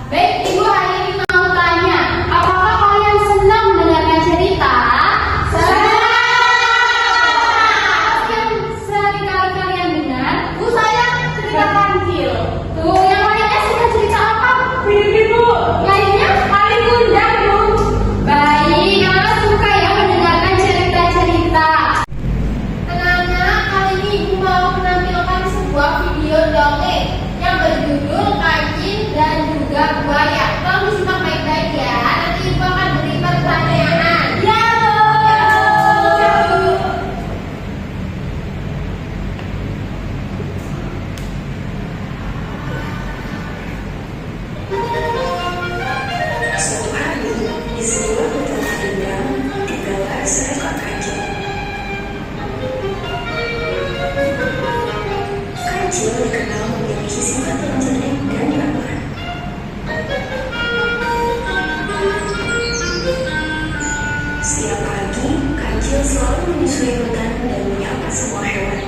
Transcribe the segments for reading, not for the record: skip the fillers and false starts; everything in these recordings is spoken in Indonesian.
Baik, Ibu hari ini mau tanya, apakah kalian senang mendengarkan cerita? Senang! Yang sering kali kalian dengar, Bu sayang cerita kancil. Tuh, yang lainnya suka cerita apa? Ibu. Lainnya? Paling bunda, Bu. Baik, kalau suka ya mendengarkan cerita-cerita. Anak-anak, kali ini Ibu mau menampilkan sebuah video dongeng yang berjudul Kancil dan juga Buaya. Tolong disimak baik-baik ya. Nanti Ibu akan beri pertanyaan. Ya, Bu. Suatu hari, di sebuah hutan rindang, tinggallah seekor kancil. Kancil dikenal memiliki sifat yang cerdik dan ramah. Setiap pagi, kancil selalu menyusuri hutan dan menyapa semua hewan.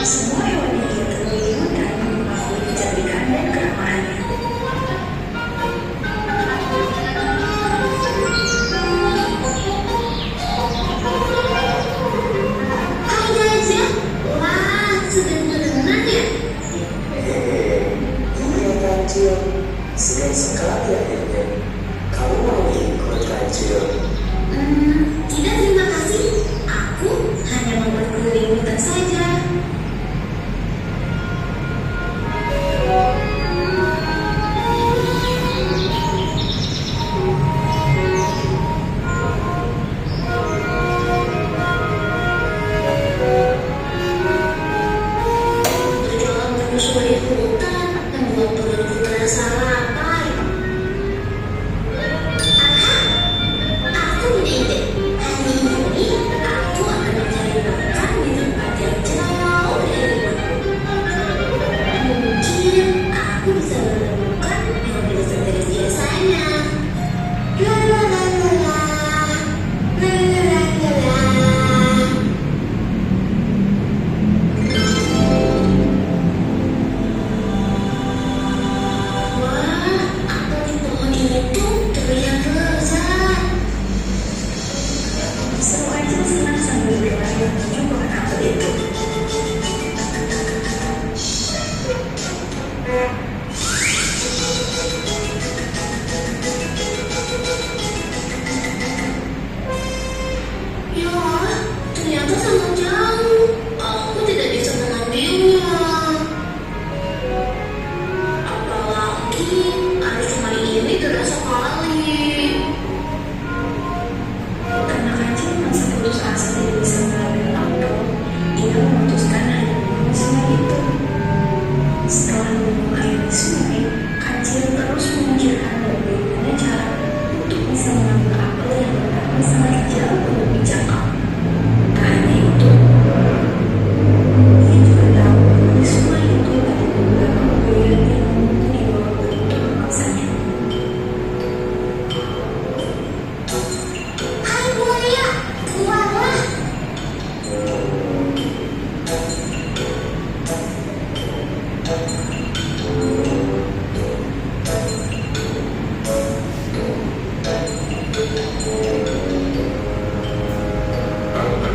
Semua hewan yang dia temui di hutan mengakui kecantikan dan keramahannya. Hai gajah, wah sudah teman ya? Iya kancil, senang sekali akhirnya. Kamu mau ikut kancil? Tidak terima kasih. Aku hanya mau berkeliling hutan saja.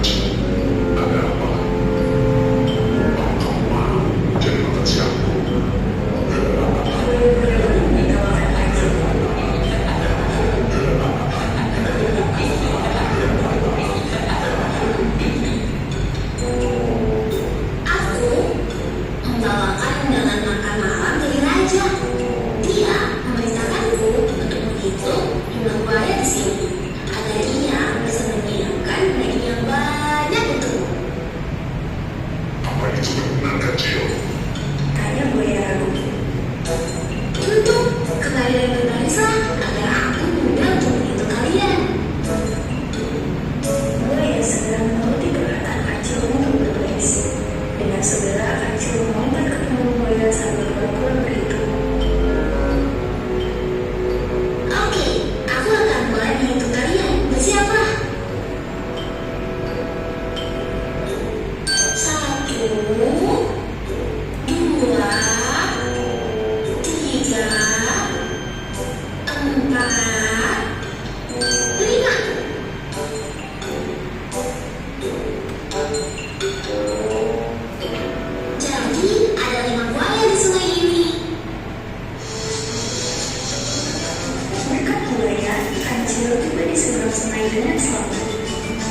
Kaji, ada apa? Kamu mau jadi makan siangku? Aku membawakan undangan makan malam dari raja. Dia memerintahkanku untuk menghitung jumlah buaya di sini agar ia bisa menyiapkan daging yang banyak untukmu. Apa itu benar, Kecil? Tanya buaya ragu. Tentu, kembali dan berbarislah agar aku mudah untuk menghitung kalian. Buaya segera menuruti perkataan kecil untuk berbaris. Dengan segera kecil melompat ke punggung buaya sambil pura-pura berhitung. Oke, aku akan mulai menghitung kalian. Bersiaplah. 1, 2, 3, 4, 5. Jadi ada 5 buaya di sungai ini. Berkat buaya, kancil tiba di seberang sungai dengan selamat.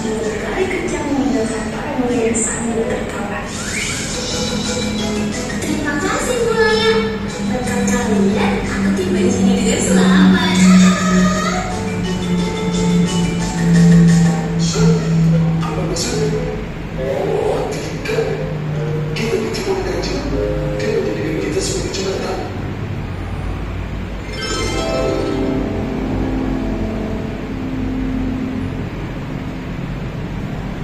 Ia berlari kencang meninggalkan para buaya sambil tertawa. Terima kasih buaya. Berkat kalian, aku tiba di sini dengan selamat. Apa maksudnya? Oh, tidak. Kita ditipu oleh Kaji. Dia menjadikan kita sebagai jembatan.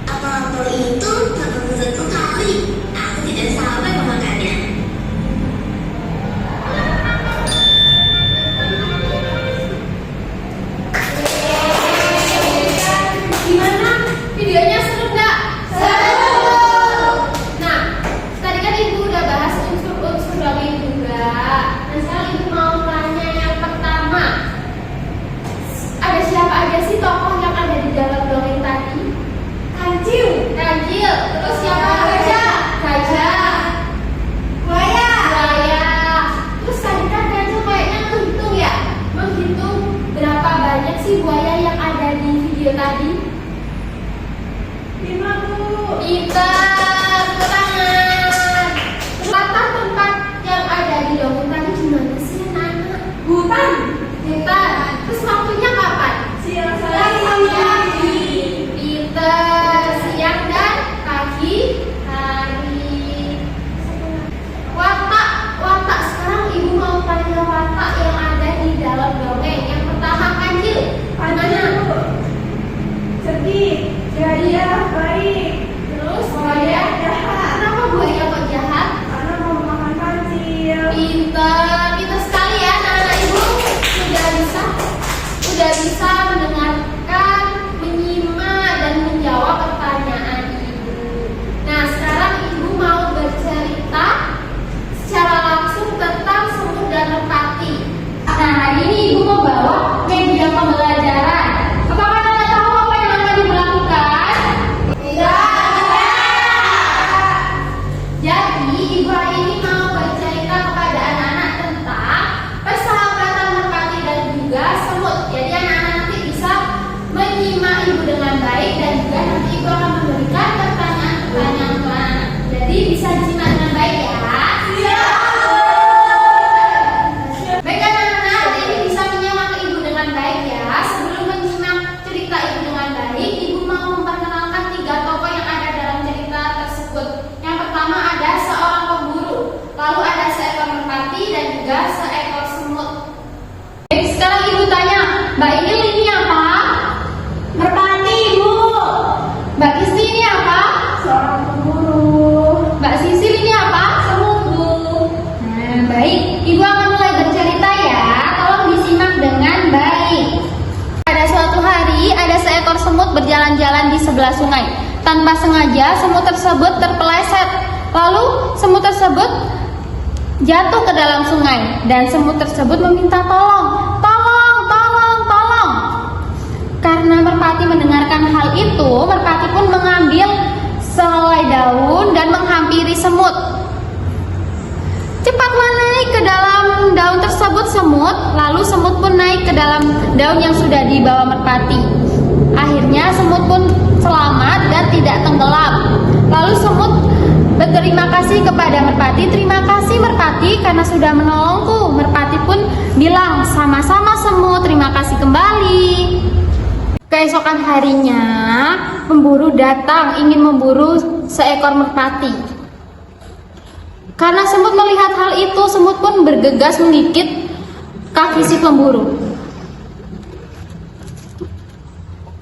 Apel-apel itu bakal satu kali. Aku tidak sabar memakannya. Gimana? Videonya seru nggak? Seru. Nah, tadi kan ibu udah bahas unsur-unsur dongeng juga. Nah, sekarang ibu mau tanya yang pertama. Ada siapa aja sih tokoh yang ada di dalam dongeng tadi? Kancil. Kancil. Terus siapa aja? Gajah. Buaya. Buaya. Terus tadi kan Kancil kayaknya menghitung ya? Menghitung berapa banyak sih buaya yang ada di video tadi? 5, Bu. Pintar, tangan. Tempat yang ada di dongeng tadi gimana sih, anak-anak? Hutan. Hutan. Terus waktunya kapan? Siang pagi. Pintar. Siang dan pagi hari. Watak. Sekarang ibu mau tanya watak yang ada di dalam dongeng. Yang pertama Kancil. Gimana? Sedih. Jaya, baik. Terus buaya jahat. Kenapa buaya kok jahat? Karena mau makan Kancil. Pintar sekali ya anak-anak ibu. Sudah bisa mendengarkan, menyimak dan menjawab pertanyaan ibu. Nah, sekarang ibu mau bercerita secara langsung tentang semut dan merpati. Nah, hari ini ibu mau bawa media pembelajaran. Apakah anda tahu apa yang akan ibu lakukan? Tidak. Jadi, ibu hari ini mau bercerita kepada anak-anak tentang persahabatan merpati dan juga semut. Jadi, anak-anak nanti bisa menyimak ibu dengan baik dan juga nanti ibu akan memberikan pertanyaan-pertanyaan untuk anak. Jadi, bisa disimak dengan baik ya. Baik anak-anak, hari ini bisa menyimak ibu dengan baik ya. Sebelum menyimak cerita ibu dengan baik, ibu mau memperkenalkan 3 tokoh yang ada dalam cerita tersebut. Yang pertama ada seorang pemburu, lalu ada seekor merpati dan juga seekor semut. Baik, sekarang ibu tanya, Mbak Inil ini apa? Merpati, Ibu. Mbak Kisti ini apa? Seorang pemburu. Mbak Sisil ini apa? Semut, Bu. Nah, baik. Ibu akan mulai bercerita ya. Tolong disimak dengan baik. Pada suatu hari, ada seekor semut berjalan-jalan di sebelah sungai. Tanpa sengaja, semut tersebut terpeleset. Lalu, semut tersebut jatuh ke dalam sungai dan semut tersebut meminta tolong. Karena merpati mendengarkan hal itu, merpati pun mengambil sehelai daun dan menghampiri semut. Cepatlah naik ke dalam daun tersebut semut, lalu semut pun naik ke dalam daun yang sudah dibawa merpati. Akhirnya semut pun selamat dan tidak tenggelam. Lalu semut berterima kasih kepada merpati. Terima kasih merpati karena sudah menolongku. Merpati pun bilang, sama-sama semut, terima kasih kembali. Keesokan harinya, pemburu datang ingin memburu seekor merpati. Karena semut melihat hal itu, semut pun bergegas menggigit kaki si pemburu.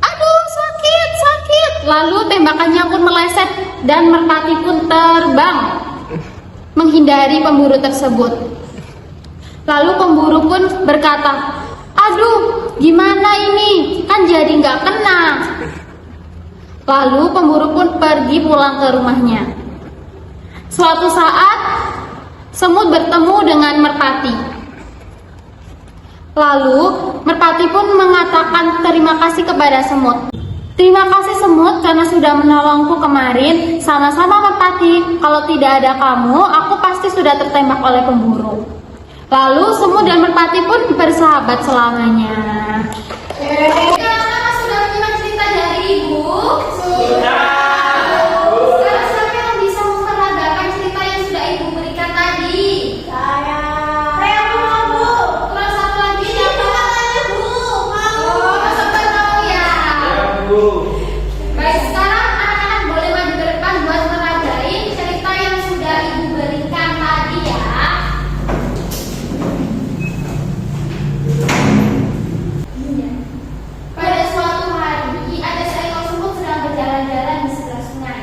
Aduh, sakit, sakit. Lalu tembakannya pun meleset dan merpati pun terbang menghindari pemburu tersebut. Lalu pemburu pun berkata, aduh, gimana ini? Kan jadi nggak kena. Lalu pemburu pun pergi pulang ke rumahnya. Suatu saat, semut bertemu dengan merpati. Lalu, merpati pun mengatakan terima kasih kepada semut. Terima kasih semut karena sudah menolongku kemarin. Sama-sama merpati, kalau tidak ada kamu, aku pasti sudah tertembak oleh pemburu. Lalu semut dan merpati pun bersahabat selamanya. Kakak sudah menyimak cerita dari ibu? Sudah. Sekarang siapa yang bisa memperagakan cerita yang sudah ibu berikan tadi? Saya mau, Bu. Kurang satu lagi siapa? Bu. Mau. Sampai tahu ya. Bu. Baik, sekarang anak-anak boleh maju ke depan buat meragain cerita yang sudah ibu berikan tadi ya. Pada suatu hari, ada seekor semut sedang berjalan-jalan di sebelah sungai.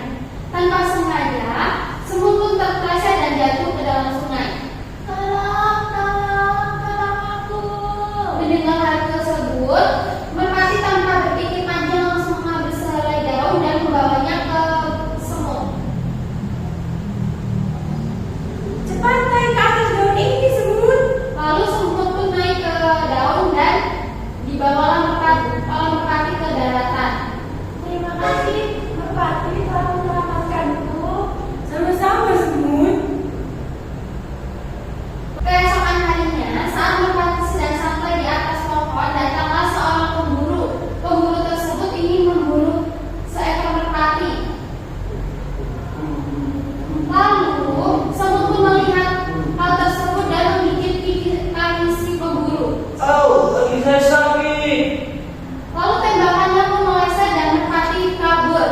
Tanpa sengaja, semut pun terpeleset dan jatuh ke dalam sungai. Tolong, tolong, tolong aku. Mendengar hal tersebut, merpati tanpa berpikir panjang langsung mengambil sehelai daun dan membawanya ke semut. Cepat naik ke atas daun ini, semut. Lalu semut pun naik ke daun dan dibawalah merpati ke daratan. Terima kasih merpati telah menyelamatkanku. Sama-sama semut. Keesokan harinya, saat merpati sedang santai di atas pohon, datanglah seorang pemburu. Pemburu tersebut ingin memburu seekor merpati. Lalu semut pun melihat hal tersebut dan menggigit kaki si pemburu. Oh, lagi saya sakit. Lalu tembakannya pun meleset dan merpati kabur.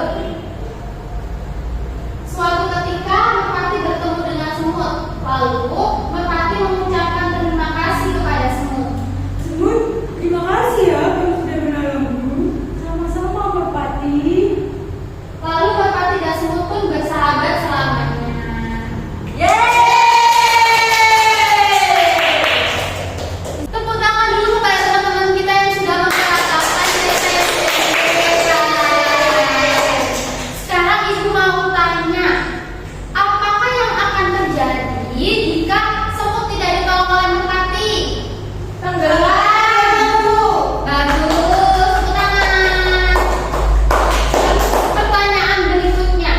Suatu ketika merpati bertemu dengan semut. Lalu merpati mengucapkan terima kasih kepada semut. Semut, terima kasih ya kamu sudah menolongku. Sama-sama merpati. Lalu merpati dan semut pun bersahabat selamanya. Tepuk tangan dulu kepada teman-teman kita yang sudah memperhatikan cerita yang sudah diberikan. Sekarang ibu mau tanya, apakah yang akan terjadi jika semut tidak ditolong oleh merpati? Tenggelam, Bu. Bagus, tepuk tangan. Pertanyaan berikutnya,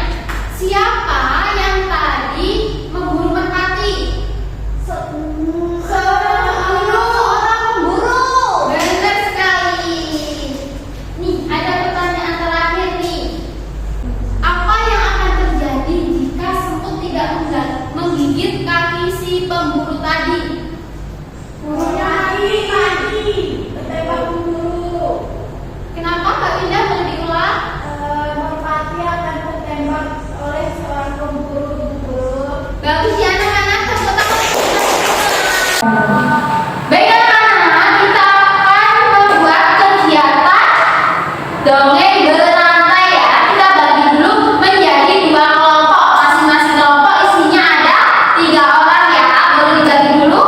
siapa yang tadi memburu merpati? Seorang pemburu. Benar sekali. Nih, ada pertanyaan terakhir nih. Apa yang akan terjadi jika semut tidak menggigit kaki si pemburu tadi? Bertembak pemburu. Kenapa Kak Indah boleh diulang? Merpati akan tertembak oleh seorang pemburu. Bagus ya anak-anak, tepuk tangan. Baik anak-anak, kita akan membuat kegiatan dongeng berantai ya. Kita bagi dulu menjadi 2 kelompok. Masing-masing kelompok isinya ada 3 orang ya. Boleh dibagi dulu?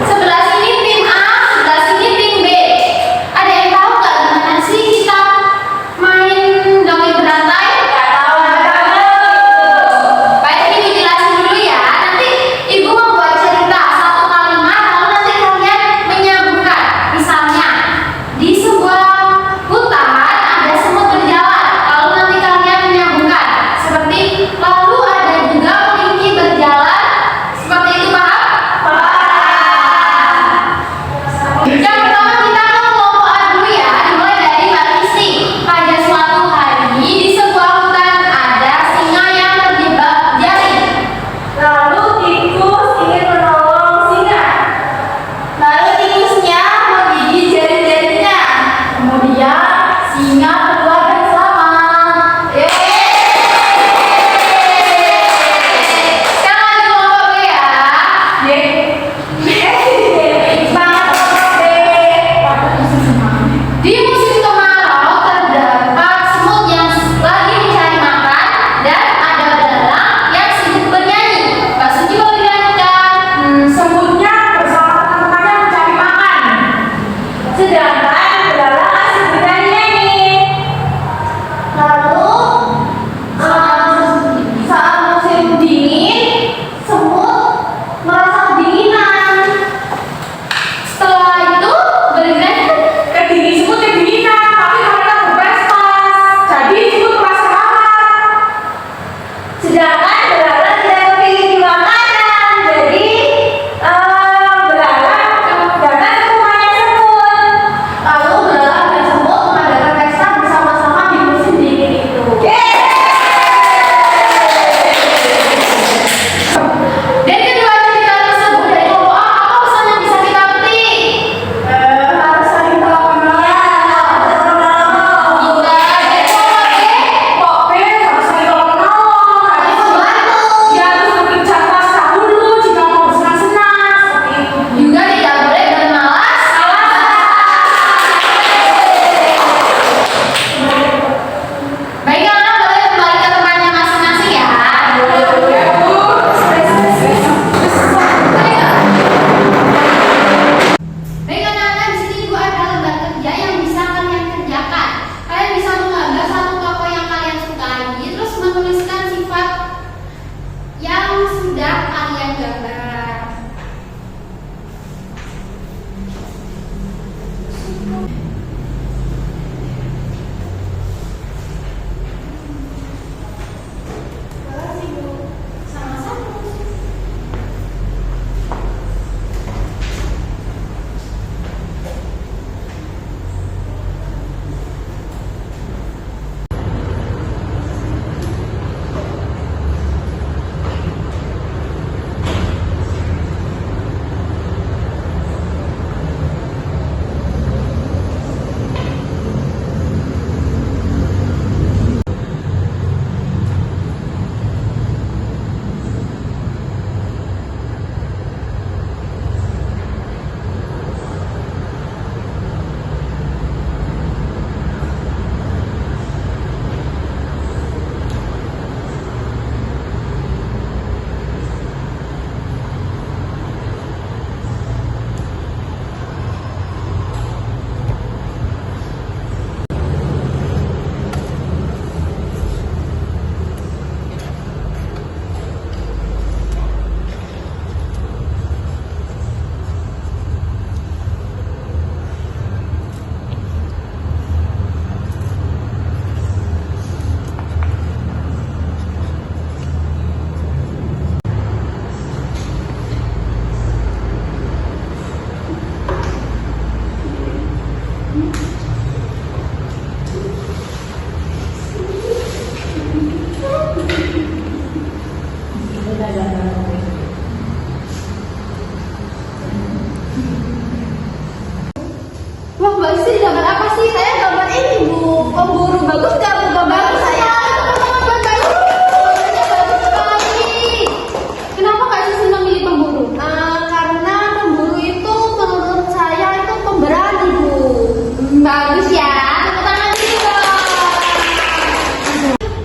Sebelah sini tim A, sebelah sini tim Sedangkan Bella masih bertanya nih. Lalu saat musim dingin, semut merasa kedinginan. Setelah itu Bella kedingin semut kedinginan, tapi mereka berpesta. Jadi semut merasa hangat. Sedangkan Bella tidak memiliki makanan, jadi Bella datang ke rumahnya semut. Lalu Bella dan semut mengadakan pesta bersama-sama di musim dingin itu. Dan kedua cerita tersebut dari kelompok A, apa pesan yang bisa kita petik? Harus saling tahu kenal. Juga dari kelompok B, kok B harus saling tahu kenal. Harus membantu. Dia harus bekerja keras dahulu jika mau bersenang-senang. Seperti itu. Juga tidak boleh bermalas. Baiklah, boleh kembali ke tempatnya masing-masing ya. Baiklah anak-anak, di sini ibu ada lembar kerja yang bisa kalian kerjakan. Kalian bisa menggambar satu tokoh yang kalian sukai, terus menuliskan sifat yang sudah kalian gambar. Sama-sama. Wah, Mbak Isi gambar apa sih? Saya gambar ini, Bu. Pemburu. Bagus nggak, Bu? Gambar saya. Teman-teman, bagus. Bagus sekali. Kenapa Kak Sisi memilih pemburu? Karena pemburu itu menurut saya itu pemberani, Bu. Bagus ya. Tepuk tangan juga.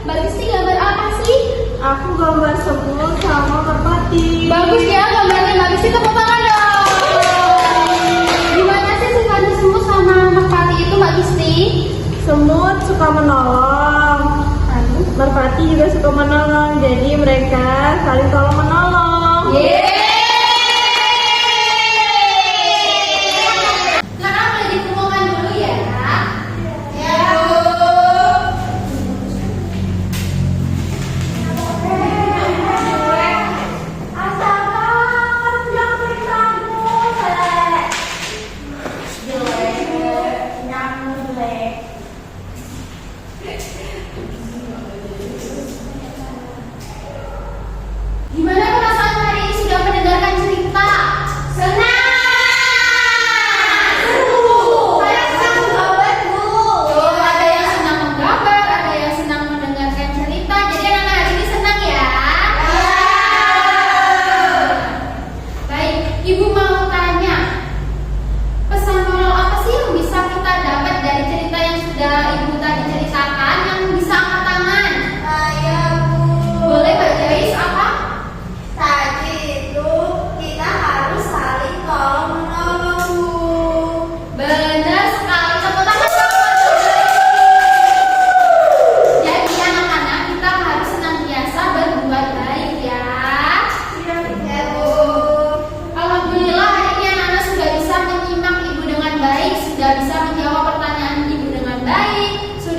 Mbak Isi gambar apa sih? Aku gambar semut sama merpati. Bagus ya gambarnya Mbak Isi. Tepuk tangan dong. Gimana sih sifatnya semut sama merpati itu, Mbak Isi? Semut suka menolong. Merpati juga suka menolong. Jadi mereka saling tolong menolong. Sekarang boleh dikumpulkan dulu ya. Ya, gimana perasaan hari ini sudah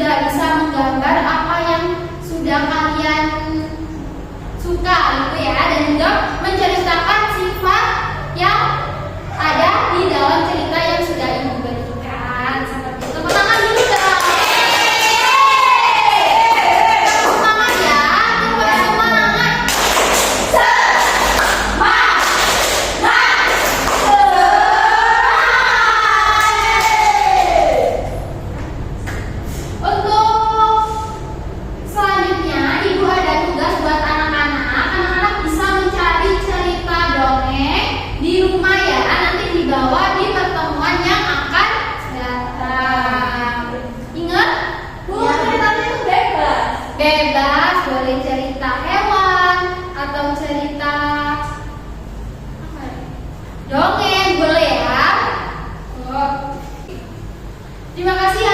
sudah bisa menggambar apa yang sudah kalian suka gitu ya, dan juga menceritakan sifat yang ada di dalam cerita yang sudah ibu berikan. Seperti itu. Tepuk tangan dulu dong. Semangat ya, coba semangat. Untuk selanjutnya, ibu ada tugas buat anak-anak. Anak-anak bisa mencari cerita dongeng di rumah ya. Nanti dibawa di pertemuan yang akan datang. Ingat? Bu, ceritanya itu bebas. Bebas, boleh cerita hewan atau cerita apa ya? Dongeng, boleh ya. Oh. Terima kasih ya